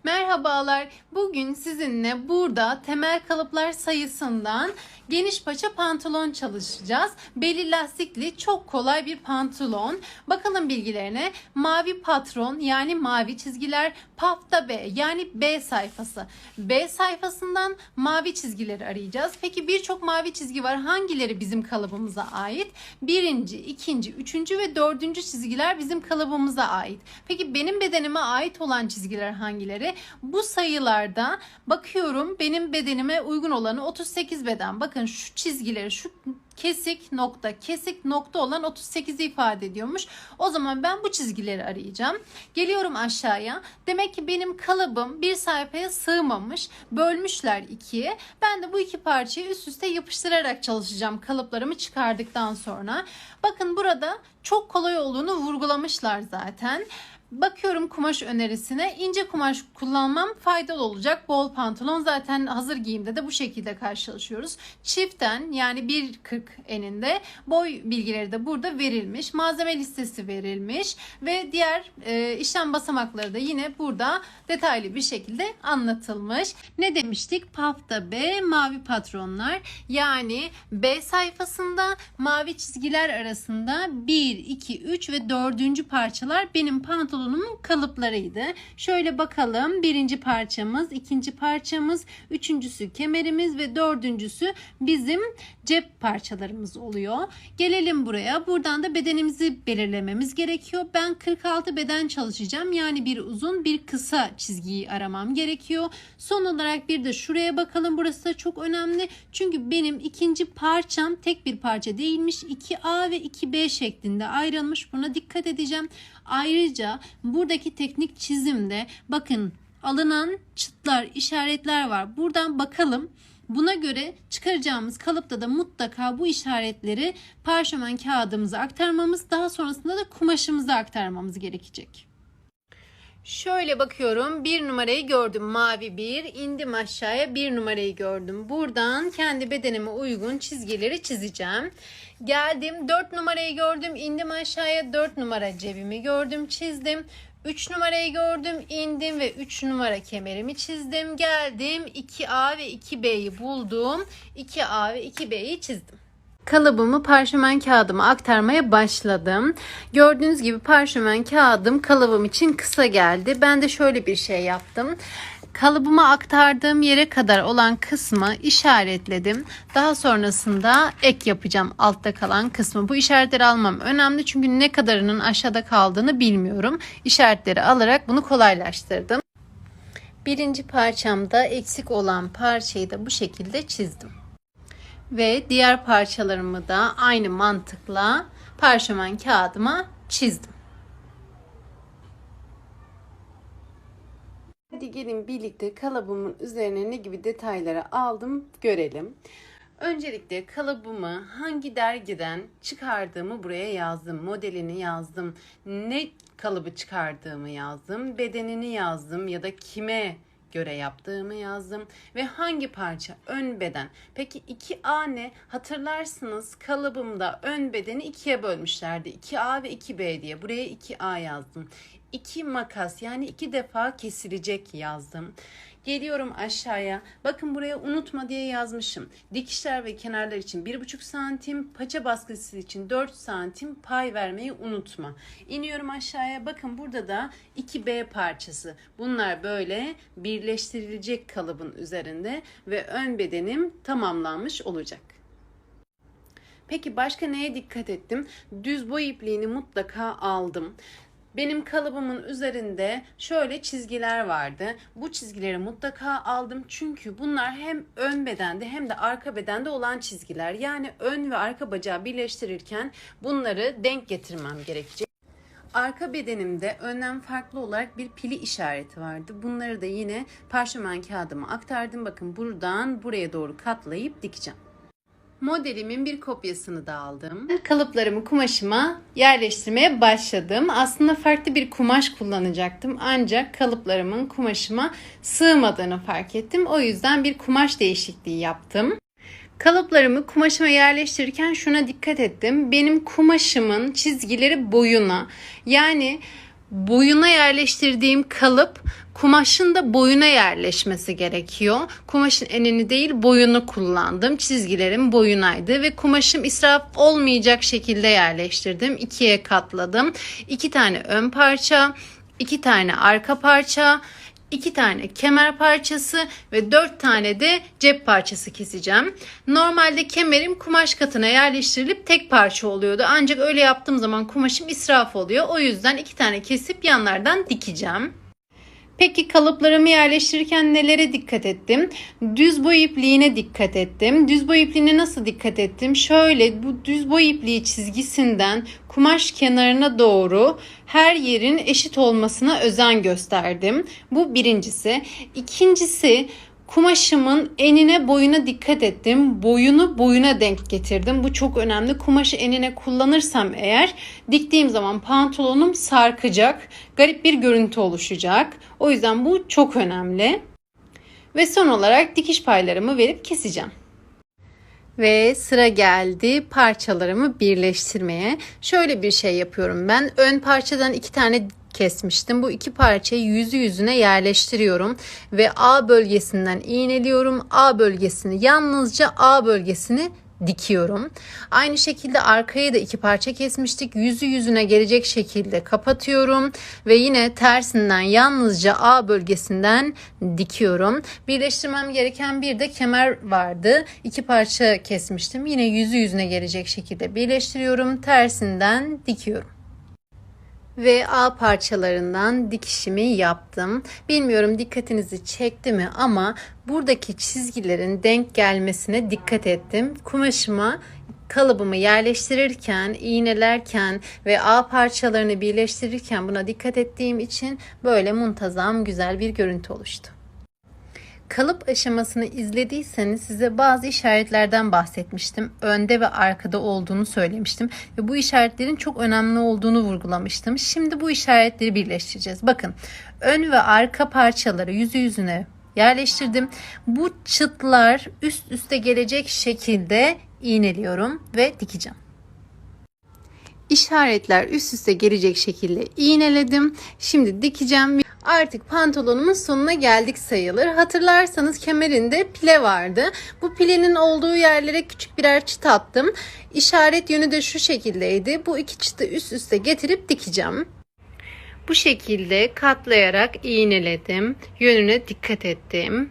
Merhabalar. Bugün sizinle burada temel kalıplar sayısından geniş paça pantolon çalışacağız. Beli lastikli çok kolay bir pantolon. Bakalım bilgilerine. Mavi patron yani mavi çizgiler, pafta B yani B sayfası. B sayfasından mavi çizgileri arayacağız. Peki birçok mavi çizgi var. Hangileri bizim kalıbımıza ait? Birinci, ikinci, üçüncü ve dördüncü çizgiler bizim kalıbımıza ait. Peki benim bedenime ait olan çizgiler hangileri? Bu sayılarda bakıyorum, benim bedenime uygun olanı 38 beden. Bakın şu çizgileri, şu kesik nokta olan 38'i ifade ediyormuş. O zaman ben bu çizgileri arayacağım. Geliyorum aşağıya. Demek ki benim kalıbım bir sayfaya sığmamış. Bölmüşler ikiye. Ben de bu iki parçayı üst üste yapıştırarak çalışacağım kalıplarımı çıkardıktan sonra. Bakın burada çok kolay olduğunu vurgulamışlar zaten. Bakıyorum kumaş önerisine. İnce kumaş kullanmam faydalı olacak. Bol pantolon zaten hazır giyimde de bu şekilde karşılaşıyoruz. Çiften yani 1.40 eninde boy bilgileri de burada verilmiş. Malzeme listesi verilmiş ve diğer işlem basamakları da yine burada detaylı bir şekilde anlatılmış. Ne demiştik? Pafta B mavi patronlar, yani B sayfasında mavi çizgiler arasında 1, 2, 3 ve 4. parçalar benim pantolonumun kalıplarıydı. Şöyle bakalım. Birinci parçamız, ikinci parçamız, üçüncüsü kemerimiz ve dördüncüsü bizim cep parçalarımız oluyor. Gelelim buraya. Buradan da bedenimizi belirlememiz gerekiyor. Ben 46 beden çalışacağım. Yani bir uzun bir kısa çizgiyi aramam gerekiyor. Son olarak bir de şuraya bakalım. Burası da çok önemli. Çünkü benim ikinci parçam tek bir parça değilmiş. 2A ve 2B şeklinde ayrılmış. Buna dikkat edeceğim. Ayrıca buradaki teknik çizimde bakın alınan çıtlar, işaretler var. Buradan bakalım. Buna göre çıkaracağımız kalıpta da mutlaka bu işaretleri parşömen kağıdımıza aktarmamız, daha sonrasında da kumaşımıza aktarmamız gerekecek. Şöyle bakıyorum, bir numarayı gördüm, mavi bir, indim aşağıya, bir numarayı gördüm. Buradan kendi bedenime uygun çizgileri çizeceğim. Geldim, 4 numarayı gördüm, indim aşağıya, 4 numara cebimi gördüm, çizdim. 3 numarayı gördüm, indim ve 3 numara kemerimi çizdim. Geldim, 2A ve 2B'yi buldum. 2A ve 2B'yi çizdim. Kalıbımı parşömen kağıdıma aktarmaya başladım. Gördüğünüz gibi parşömen kağıdım kalıbım için kısa geldi. Ben de şöyle bir şey yaptım. Kalıbıma aktardığım yere kadar olan kısmı işaretledim. Daha sonrasında ek yapacağım altta kalan kısmı. Bu işaretleri almam önemli çünkü ne kadarının aşağıda kaldığını bilmiyorum. İşaretleri alarak bunu kolaylaştırdım. Birinci parçamda eksik olan parçayı da bu şekilde çizdim. Ve diğer parçalarımı da aynı mantıkla parşömen kağıdıma çizdim. Hadi gelin birlikte kalıbımın üzerine ne gibi detayları aldım görelim. Öncelikle kalıbımı hangi dergiden çıkardığımı buraya yazdım. Modelini yazdım. Ne kalıbı çıkardığımı yazdım. Bedenini yazdım ya da kime göre yaptığımı yazdım ve hangi parça ön beden. Peki 2A ne? Hatırlarsınız kalıbımda ön bedeni ikiye bölmüşlerdi. 2A ve 2B diye. Buraya 2A yazdım. 2 makas yani 2 defa kesilecek yazdım. Geliyorum aşağıya. Bakın buraya unutma diye yazmışım. Dikişler ve kenarlar için 1,5 santim, paça baskısı için 4 santim pay vermeyi unutma. İniyorum aşağıya. Bakın burada da 2B parçası. Bunlar böyle birleştirilecek kalıbın üzerinde ve ön bedenim tamamlanmış olacak. Peki başka neye dikkat ettim? Düz boy ipliğini mutlaka aldım. Benim kalıbımın üzerinde şöyle çizgiler vardı. Bu çizgileri mutlaka aldım çünkü bunlar hem ön bedende hem de arka bedende olan çizgiler. Yani ön ve arka bacağı birleştirirken bunları denk getirmem gerekecek. Arka bedenimde önden farklı olarak bir pili işareti vardı. Bunları da yine parşömen kağıdıma aktardım. Bakın buradan buraya doğru katlayıp dikeceğim. Modelimin bir kopyasını da aldım. Kalıplarımı kumaşıma yerleştirmeye başladım. Aslında farklı bir kumaş kullanacaktım. Ancak kalıplarımın kumaşıma sığmadığını fark ettim. O yüzden bir kumaş değişikliği yaptım. Kalıplarımı kumaşıma yerleştirirken şuna dikkat ettim. Benim kumaşımın çizgileri boyuna, yani boyuna yerleştirdiğim kalıp kumaşın da boyuna yerleşmesi gerekiyor. Kumaşın enini değil boyunu kullandım. Çizgilerim boyunaydı ve kumaşım israf olmayacak şekilde yerleştirdim. 2'ye katladım. 2 tane ön parça, 2 tane arka parça, 2 tane kemer parçası ve 4 tane de cep parçası keseceğim. Normalde kemerim kumaş katına yerleştirilip tek parça oluyordu. Ancak öyle yaptığım zaman kumaşım israf oluyor. O yüzden 2 tane kesip yanlardan dikeceğim. Peki kalıplarımı yerleştirirken nelere dikkat ettim? Düz boy ipliğine dikkat ettim. Düz boy ipliğine nasıl dikkat ettim? Şöyle bu düz boy ipliği çizgisinden kumaş kenarına doğru her yerin eşit olmasına özen gösterdim. Bu birincisi. İkincisi, kumaşımın enine boyuna dikkat ettim. Boyunu boyuna denk getirdim. Bu çok önemli. Kumaşı enine kullanırsam eğer diktiğim zaman pantolonum sarkacak. Garip bir görüntü oluşacak. O yüzden bu çok önemli. Ve son olarak dikiş paylarımı verip keseceğim. Ve sıra geldi parçalarımı birleştirmeye. Şöyle bir şey yapıyorum ben. Ön parçadan 2 tane kesmiştim. Bu 2 parçayı yüzü yüzüne yerleştiriyorum ve A bölgesinden iğneliyorum. A bölgesini, yalnızca A bölgesini dikiyorum. Aynı şekilde arkayı da 2 parça kesmiştik. Yüzü yüzüne gelecek şekilde kapatıyorum ve yine tersinden yalnızca A bölgesinden dikiyorum. Birleştirmem gereken bir de kemer vardı. 2 parça kesmiştim. Yine yüzü yüzüne gelecek şekilde birleştiriyorum. Tersinden dikiyorum. Ve A parçalarından dikişimi yaptım. Bilmiyorum dikkatinizi çekti mi ama buradaki çizgilerin denk gelmesine dikkat ettim. Kumaşıma kalıbımı yerleştirirken, iğnelerken ve A parçalarını birleştirirken buna dikkat ettiğim için böyle muntazam güzel bir görüntü oluştu. Kalıp aşamasını izlediyseniz size bazı işaretlerden bahsetmiştim. Önde ve arkada olduğunu söylemiştim. Ve bu işaretlerin çok önemli olduğunu vurgulamıştım. Şimdi bu işaretleri birleştireceğiz. Bakın ön ve arka parçaları yüzü yüzüne yerleştirdim. Bu çıtlar üst üste gelecek şekilde iğneliyorum ve dikeceğim. İşaretler üst üste gelecek şekilde iğneledim. Şimdi dikeceğim. Artık pantolonumun sonuna geldik sayılır. Hatırlarsanız kemerinde pile vardı. Bu pilenin olduğu yerlere küçük birer çıt attım. İşaret yönü de şu şekildeydi. Bu 2 çıtı üst üste getirip dikeceğim. Bu şekilde katlayarak iğneledim. Yönüne dikkat ettim.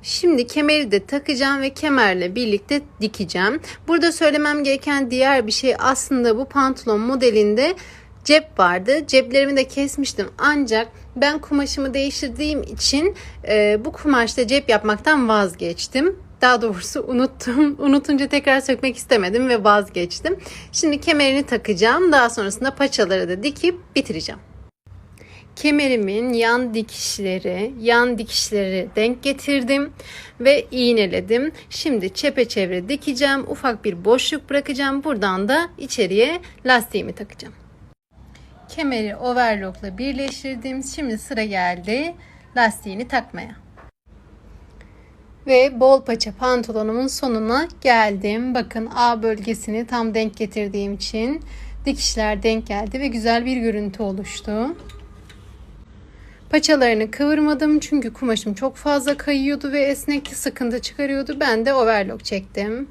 Şimdi kemeri de takacağım ve kemerle birlikte dikeceğim. Burada söylemem gereken diğer bir şey, aslında bu pantolon modelinde cep vardı. Ceplerimi de kesmiştim ancak ben kumaşımı değiştirdiğim için bu kumaşta cep yapmaktan vazgeçtim. Daha doğrusu unuttum. Unutunca tekrar sökmek istemedim ve vazgeçtim. Şimdi kemerini takacağım. Daha sonrasında paçaları da dikip bitireceğim. Kemerimin yan dikişleri denk getirdim ve iğneledim. Şimdi çepeçevre dikeceğim. Ufak bir boşluk bırakacağım. Buradan da içeriye lastiğimi takacağım. Kemeri overlockla birleştirdim. Şimdi sıra geldi lastiğini takmaya. Ve bol paça pantolonumun sonuna geldim. Bakın A bölgesini tam denk getirdiğim için dikişler denk geldi ve güzel bir görüntü oluştu. Paçalarını kıvırmadım çünkü kumaşım çok fazla kayıyordu ve esnek sıkıntı çıkarıyordu. Ben de overlock çektim.